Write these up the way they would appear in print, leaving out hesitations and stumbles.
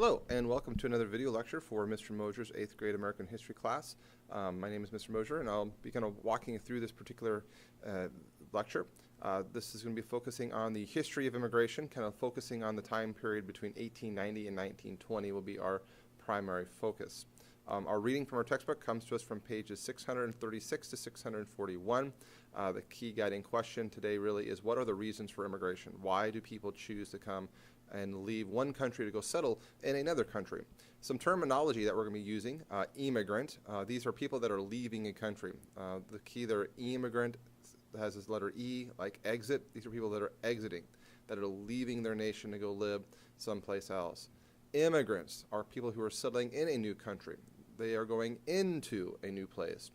Hello, and welcome to another video lecture for Mr. Mosier's 8th grade American History class. My name is Mr. Mosier, and I'll be kind of walking you through this particular lecture. This is going to be focusing on the history of immigration, kind of focusing on the time period between 1890 and 1920 will be our primary focus. Our reading from our textbook comes to us from pages 636 to 641. The key guiding question today really is, what are the reasons for immigration? Why do people choose to come and leave one country to go settle in another country? Some terminology that we're going to be using: immigrant. These are people that are leaving a country. The key there, immigrant, has this letter E, like exit. These are people that are exiting, that are leaving their nation to go live someplace else. Immigrants are people who are settling in a new country. They are going into a new place.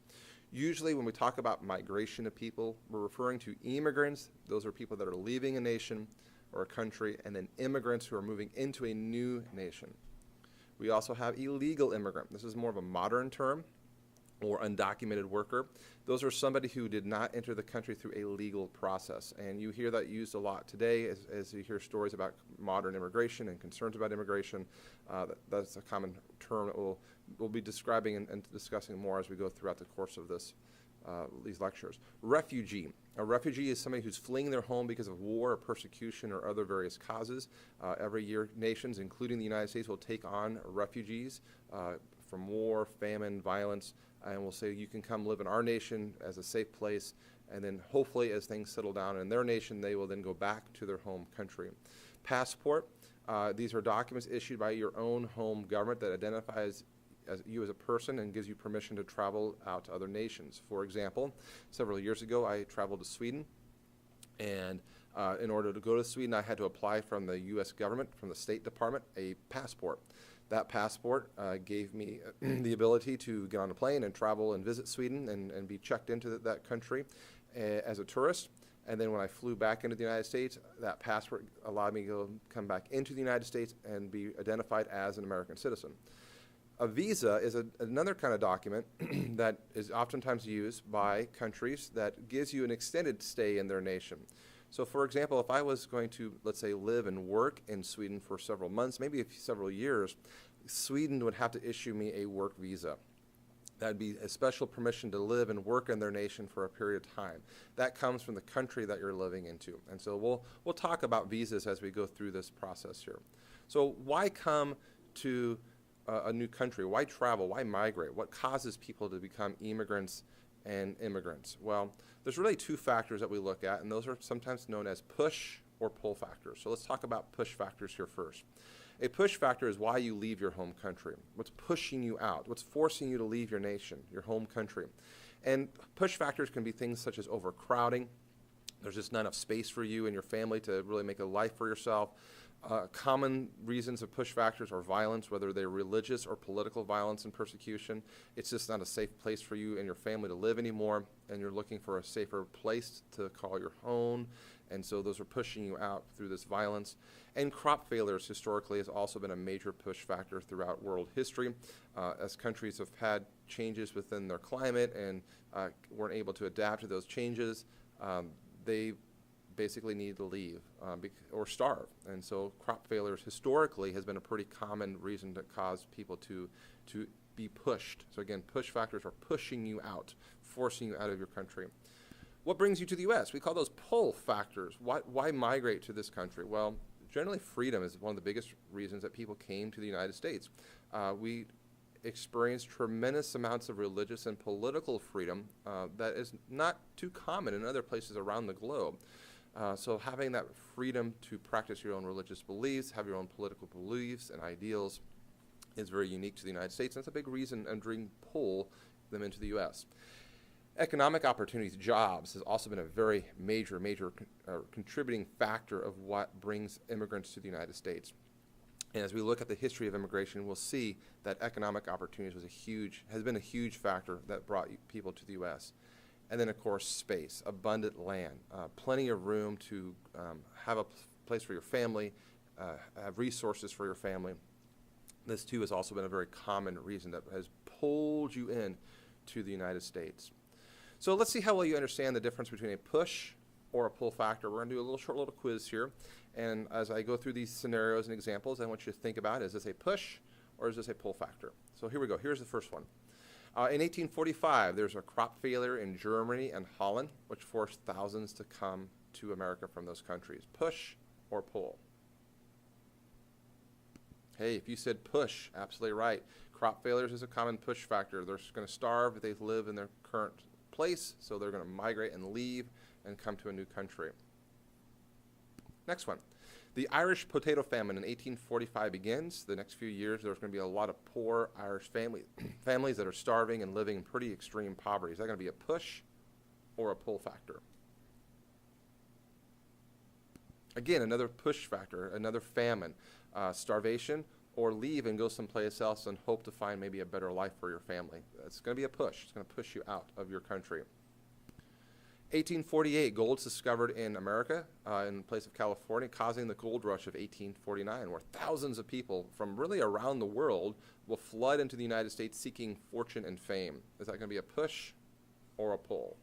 Usually when we talk about migration of people, we're referring to immigrants. Those are people that are leaving a nation or a country, and then immigrants who are moving into a new nation. We also have illegal immigrant. This is more of a modern term, or undocumented worker. Those are somebody who did not enter the country through a legal process. And you hear that used a lot today as you hear stories about modern immigration and concerns about immigration. That's a common term that we'll be describing and discussing more as we go throughout the course of these lectures. Refugee. A refugee is somebody who's fleeing their home because of war or persecution or other various causes. Every year, nations, including the United States, will take on refugees from war, famine, violence, and will say, you can come live in our nation as a safe place, and then hopefully as things settle down in their nation, they will then go back to their home country. Passport. These are documents issued by your own home government that identifies you as a person and gives you permission to travel out to other nations. For example, several years ago, I traveled to Sweden, and in order to go to Sweden, I had to apply from the U.S. government, from the State Department, a passport. That passport gave me the ability to get on a plane and travel and visit Sweden and be checked into that country as a tourist. And then when I flew back into the United States, that passport allowed me to come back into the United States and be identified as an American citizen. A visa is another kind of document that is oftentimes used by countries that gives you an extended stay in their nation. So for example, if I was going to, let's say, live and work in Sweden for several months, maybe several years, Sweden would have to issue me a work visa. That would be a special permission to live and work in their nation for a period of time. That comes from the country that you're living into. And so we'll talk about visas as we go through this process here. So why come to a new country? Why travel? Why migrate? What causes people to become immigrants and immigrants? Well, there's really two factors that we look at, and those are sometimes known as push or pull factors. So let's talk about push factors here first. A push factor is why you leave your home country. What's pushing you out? What's forcing you to leave your nation, your home country? And push factors can be things such as overcrowding. There's just not enough space for you and your family to really make a life for yourself. Common reasons of push factors are violence, whether they're religious or political violence and persecution. It's just not a safe place for you and your family to live anymore, and you're looking for a safer place to call your home, and so those are pushing you out through this violence. And crop failures historically has also been a major push factor throughout world history. As countries have had changes within their climate and weren't able to adapt to those changes, they basically need to leave or starve. And so crop failures historically has been a pretty common reason to cause people to be pushed. So again, push factors are pushing you out, forcing you out of your country. What brings you to the U.S.? We call those pull factors. Why migrate to this country? Well, generally freedom is one of the biggest reasons that people came to the United States. We experienced tremendous amounts of religious and political freedom that is not too common in other places around the globe. So having that freedom to practice your own religious beliefs, have your own political beliefs and ideals is very unique to the United States. And that's a big reason and dream pull them into the U.S. Economic opportunities, jobs, has also been a very major contributing factor of what brings immigrants to the United States. And as we look at the history of immigration, we'll see that economic opportunities has been a huge factor that brought people to the U.S. And then, of course, space, abundant land, plenty of room to have a place for your family, have resources for your family. This, too, has also been a very common reason that has pulled you in to the United States. So let's see how well you understand the difference between a push or a pull factor. We're going to do a short little quiz here. And as I go through these scenarios and examples, I want you to think about, is this a push or is this a pull factor? So here we go. Here's the first one. In 1845, there's a crop failure in Germany and Holland, which forced thousands to come to America from those countries. Push or pull? Hey, if you said push, absolutely right. Crop failures is a common push factor. They're going to starve if they live in their current place, so they're going to migrate and leave and come to a new country. Next one. The Irish potato famine in 1845 begins. The next few years, there's going to be a lot of poor Irish families that are starving and living in pretty extreme poverty. Is that going to be a push or a pull factor? Again, another push factor, another famine, starvation, or leave and go someplace else and hope to find maybe a better life for your family. It's going to be a push. It's going to push you out of your country. 1848, gold's discovered in America, in the place of California, causing the gold rush of 1849, where thousands of people from really around the world will flood into the United States seeking fortune and fame. Is that going to be a push or a pull?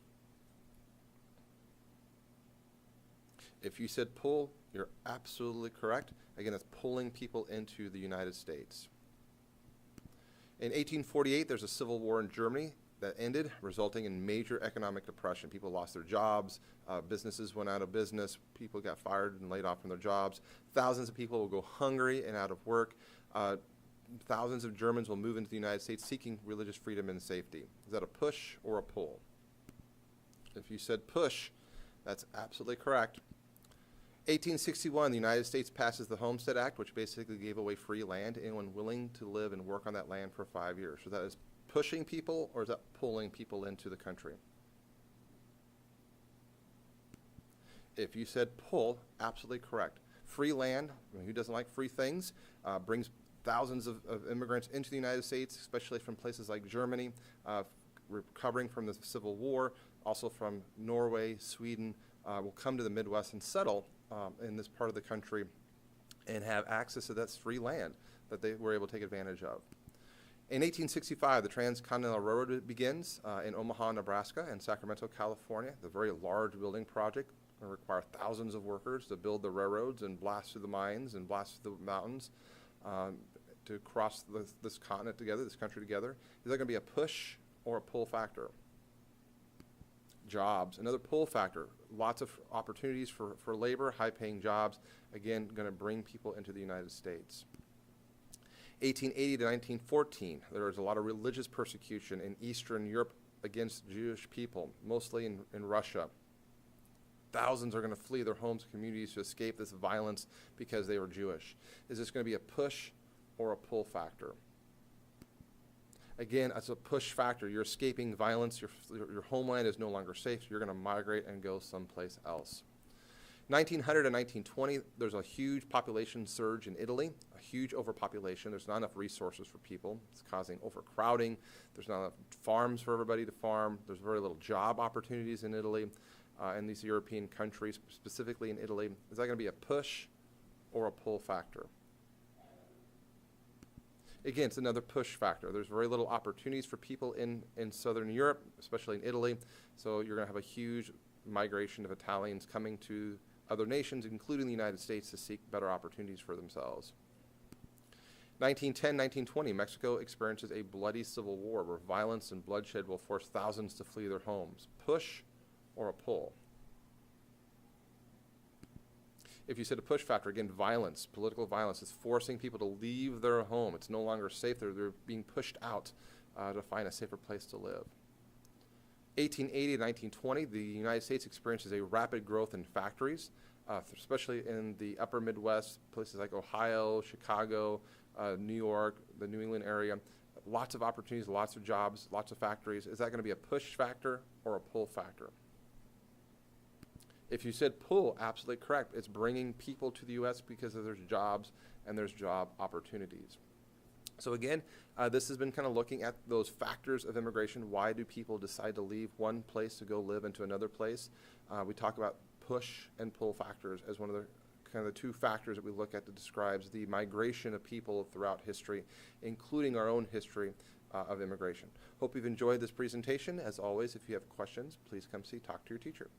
If you said pull, you're absolutely correct. Again, it's pulling people into the United States. In 1848, there's a civil war in Germany that ended, resulting in major economic depression. People lost their jobs, businesses went out of business, people got fired and laid off from their jobs. Thousands of people will go hungry and out of work. Thousands of Germans will move into the United States seeking religious freedom and safety. Is that a push or a pull? If you said push, that's absolutely correct. 1861, the United States passes the Homestead Act, which basically gave away free land to anyone willing to live and work on that land for 5 years. So that is pushing people, or is that pulling people into the country? If you said pull, absolutely correct. Free land, I mean, who doesn't like free things, brings thousands of immigrants into the United States, especially from places like Germany, recovering from the Civil War, also from Norway, Sweden, will come to the Midwest and settle in this part of the country and have access to that free land that they were able to take advantage of. In 1865, the Transcontinental Railroad begins in Omaha, Nebraska, and Sacramento, California. The very large building project will require thousands of workers to build the railroads and blast through the mines and blast through the mountains to cross this continent together, this country together. Is that going to be a push or a pull factor? Jobs, another pull factor. Lots of opportunities for labor, high-paying jobs, again, going to bring people into the United States. 1880 to 1914, there was a lot of religious persecution in Eastern Europe against Jewish people, mostly in Russia. Thousands are going to flee their homes and communities to escape this violence because they were Jewish. Is this going to be a push or a pull factor? Again, it's a push factor. You're escaping violence. Your homeland is no longer safe. So you're going to migrate and go someplace else. 1900 to 1920, there's a huge population surge in Italy, a huge overpopulation. There's not enough resources for people. It's causing overcrowding. There's not enough farms for everybody to farm. There's very little job opportunities in Italy and these European countries, specifically in Italy. Is that going to be a push or a pull factor? Again, it's another push factor. There's very little opportunities for people in Southern Europe, especially in Italy. So you're going to have a huge migration of Italians coming to other nations, including the United States, to seek better opportunities for themselves. 1910, 1920, Mexico experiences a bloody civil war where violence and bloodshed will force thousands to flee their homes. Push or a pull? If you said a push factor, again, violence, political violence, is forcing people to leave their home. It's no longer safe. They're being pushed out to find a safer place to live. 1880 to 1920, the United States experiences a rapid growth in factories, especially in the upper Midwest, places like Ohio, Chicago, New York, the New England area. Lots of opportunities, lots of jobs, lots of factories. Is that going to be a push factor or a pull factor? If you said pull, absolutely correct. It's bringing people to the U.S. because there's jobs and there's job opportunities. So again, this has been kind of looking at those factors of immigration. Why do people decide to leave one place to go live into another place? We talk about push and pull factors as one of the kind of the two factors that we look at that describes the migration of people throughout history, including our own history of immigration. Hope you've enjoyed this presentation. As always, if you have questions, please come talk to your teacher.